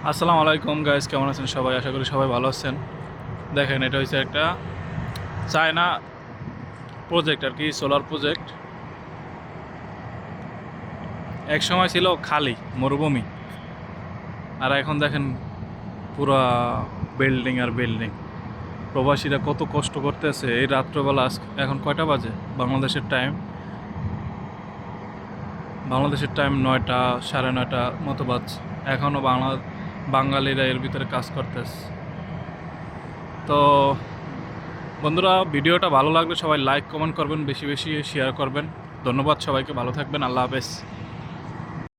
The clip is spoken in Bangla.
আসসালামু আলাইকুম গাইস, কেমন আছেন সবাই? আশা করি সবাই ভালো আছেন। দেখেন, এটা হচ্ছে একটা চায়না প্রজেক্ট আর কি, সোলার প্রজেক্ট। এক সময় ছিল খালি মরুভূমি, আর এখন দেখেন পুরা বিল্ডিং আর বিল্ডিং। প্রবাসীরা কত কষ্ট করতেছে এই রাত্রবেলা। এখন কয়টা বাজে বাংলাদেশের টাইম 9টা, সাড়ে 9টা মতো বাজছে। এখনও বাঙালিরা এর ভিতরে কাজ করতেছে। তো বন্ধুরা, ভিডিওটা ভালো লাগলে সবাই লাইক কমেন্ট করবেন, বেশি বেশি শেয়ার করবেন। ধন্যবাদ সবাইকে, ভালো থাকবেন, আল্লাহ হাফেজ।